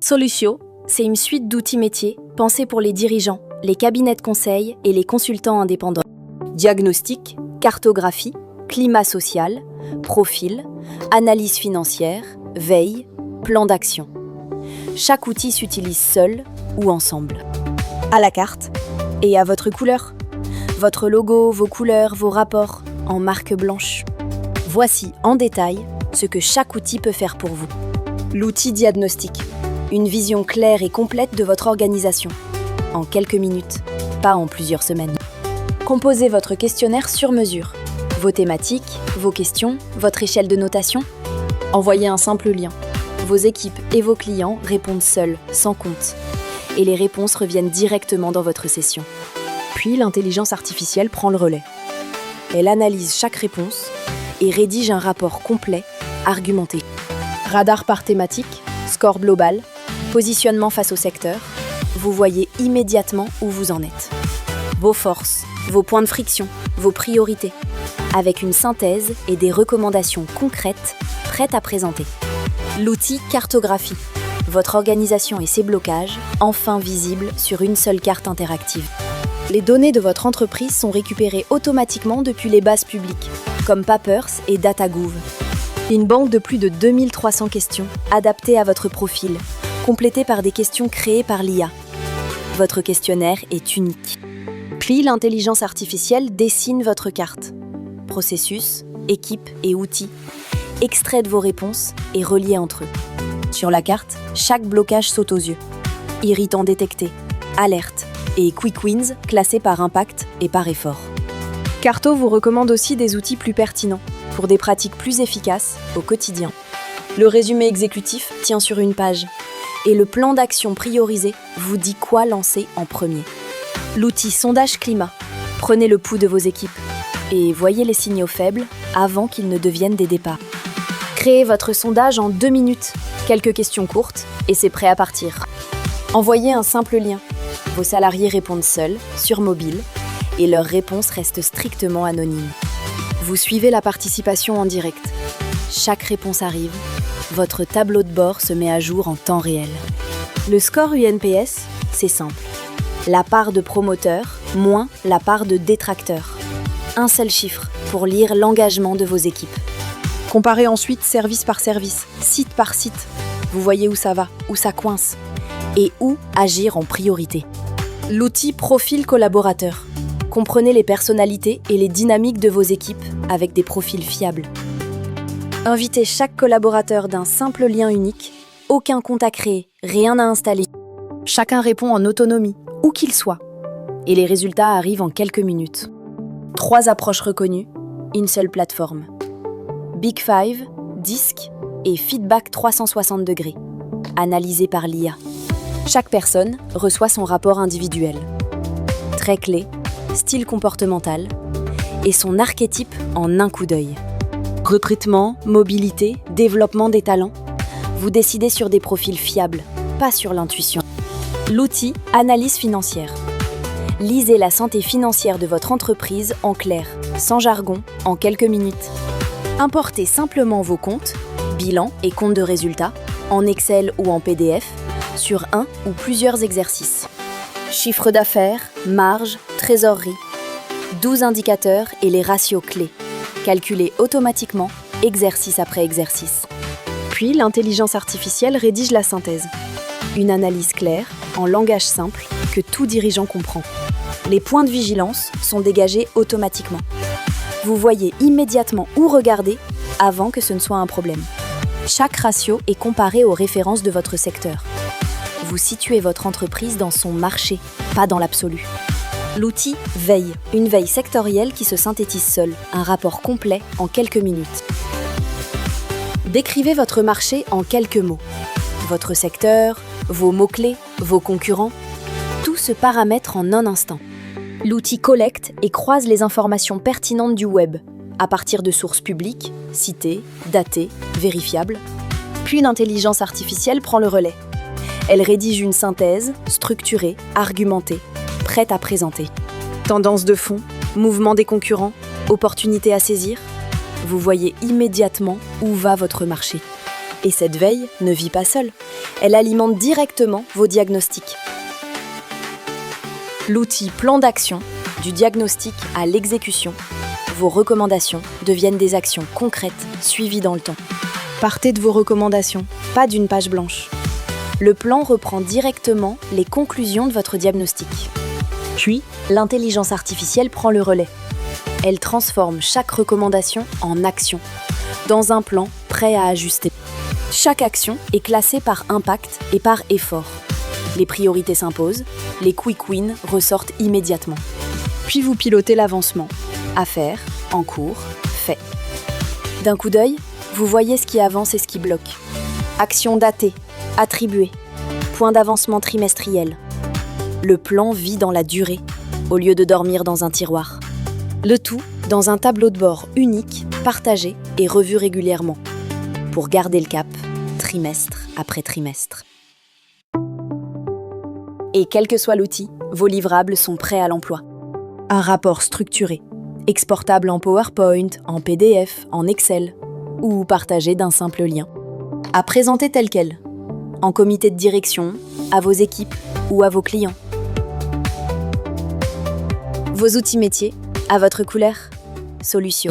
Solutio, c'est une suite d'outils métiers pensés pour les dirigeants, les cabinets de conseil et les consultants indépendants. Diagnostic, cartographie, climat social, profil, analyse financière, veille, plan d'action. Chaque outil s'utilise seul ou ensemble. À la carte et à votre couleur. Votre logo, vos couleurs, vos rapports en marque blanche. Voici en détail ce que chaque outil peut faire pour vous. L'outil diagnostic. Une vision claire et complète de votre organisation. En quelques minutes, pas en plusieurs semaines. Composez votre questionnaire sur mesure. Vos thématiques, vos questions, votre échelle de notation. Envoyez un simple lien. Vos équipes et vos clients répondent seuls, sans compte. Et les réponses reviennent directement dans votre session. Puis l'intelligence artificielle prend le relais. Elle analyse chaque réponse et rédige un rapport complet, argumenté. Radar par thématique, score global, positionnement face au secteur. Vous voyez immédiatement où vous en êtes. Vos forces, vos points de friction, vos priorités. Avec une synthèse et des recommandations concrètes prêtes à présenter. L'outil cartographie. Votre organisation et ses blocages, enfin visibles sur une seule carte interactive. Les données de votre entreprise sont récupérées automatiquement depuis les bases publiques, comme Papers et DataGouv. Une banque de plus de 2300 questions, adaptées à votre profil, complétées par des questions créées par l'IA. Votre questionnaire est unique. Puis l'intelligence artificielle dessine votre carte. Processus, équipe et outils, extraits de vos réponses et reliés entre eux. Sur la carte, chaque blocage saute aux yeux. Irritant détecté, alerte et quick wins classés par impact et par effort. Carto vous recommande aussi des outils plus pertinents pour des pratiques plus efficaces au quotidien. Le résumé exécutif tient sur une page et le plan d'action priorisé vous dit quoi lancer en premier. L'outil sondage climat. Prenez le pouls de vos équipes et voyez les signaux faibles avant qu'ils ne deviennent des départs. Créez votre sondage en 2 minutes. Quelques questions courtes et c'est prêt à partir. Envoyez un simple lien. Vos salariés répondent seuls, sur mobile, et leurs réponses restent strictement anonymes. Vous suivez la participation en direct. Chaque réponse arrive, votre tableau de bord se met à jour en temps réel. Le score UNPS, c'est simple. La part de promoteurs moins la part de détracteurs. Un seul chiffre pour lire l'engagement de vos équipes. Comparez ensuite service par service, site par site. Vous voyez où ça va, où ça coince, et où agir en priorité. L'outil Profil collaborateur. Comprenez les personnalités et les dynamiques de vos équipes avec des profils fiables. Invitez chaque collaborateur d'un simple lien unique, aucun compte à créer, rien à installer. Chacun répond en autonomie, où qu'il soit. Et les résultats arrivent en quelques minutes. 3 approches reconnues, une seule plateforme. Big Five, Disque et Feedback 360 degrés, analysé par l'IA. Chaque personne reçoit son rapport individuel. Traits clés, style comportemental et son archétype en un coup d'œil. Recrutement, mobilité, développement des talents. Vous décidez sur des profils fiables, pas sur l'intuition. L'outil Analyse financière. Lisez la santé financière de votre entreprise en clair, sans jargon, en quelques minutes. Importez simplement vos comptes, bilan et comptes de résultats, en Excel ou en PDF, sur un ou plusieurs exercices. Chiffre d'affaires, marge, trésorerie. 12 indicateurs et les ratios clés. Calculés automatiquement, exercice après exercice. Puis l'intelligence artificielle rédige la synthèse. Une analyse claire, en langage simple, que tout dirigeant comprend. Les points de vigilance sont dégagés automatiquement. Vous voyez immédiatement où regarder avant que ce ne soit un problème. Chaque ratio est comparé aux références de votre secteur. Vous situez votre entreprise dans son marché, pas dans l'absolu. L'outil Veille, une veille sectorielle qui se synthétise seule, un rapport complet en quelques minutes. Décrivez votre marché en quelques mots. Votre secteur, vos mots-clés, vos concurrents, tout se paramètre en un instant. L'outil collecte et croise les informations pertinentes du web, à partir de sources publiques, citées, datées, vérifiables. Puis l'intelligence artificielle prend le relais. Elle rédige une synthèse, structurée, argumentée, prête à présenter. Tendance de fond, mouvement des concurrents, opportunités à saisir. Vous voyez immédiatement où va votre marché. Et cette veille ne vit pas seule. Elle alimente directement vos diagnostics. L'outil plan d'action, du diagnostic à l'exécution, vos recommandations deviennent des actions concrètes suivies dans le temps. Partez de vos recommandations, pas d'une page blanche. Le plan reprend directement les conclusions de votre diagnostic. Puis, l'intelligence artificielle prend le relais. Elle transforme chaque recommandation en action, dans un plan prêt à ajuster. Chaque action est classée par impact et par effort. Les priorités s'imposent, les quick wins ressortent immédiatement. Puis vous pilotez l'avancement. À faire, en cours, fait. D'un coup d'œil, vous voyez ce qui avance et ce qui bloque. Action datée, attribuée, point d'avancement trimestriel. Le plan vit dans la durée, au lieu de dormir dans un tiroir. Le tout dans un tableau de bord unique, partagé et revu régulièrement, pour garder le cap, trimestre après trimestre. Et quel que soit l'outil, vos livrables sont prêts à l'emploi. Un rapport structuré, exportable en PowerPoint, en PDF, en Excel, ou partagé d'un simple lien. À présenter tel quel, en comité de direction, à vos équipes ou à vos clients. Vos outils métiers, à votre couleur, Solution.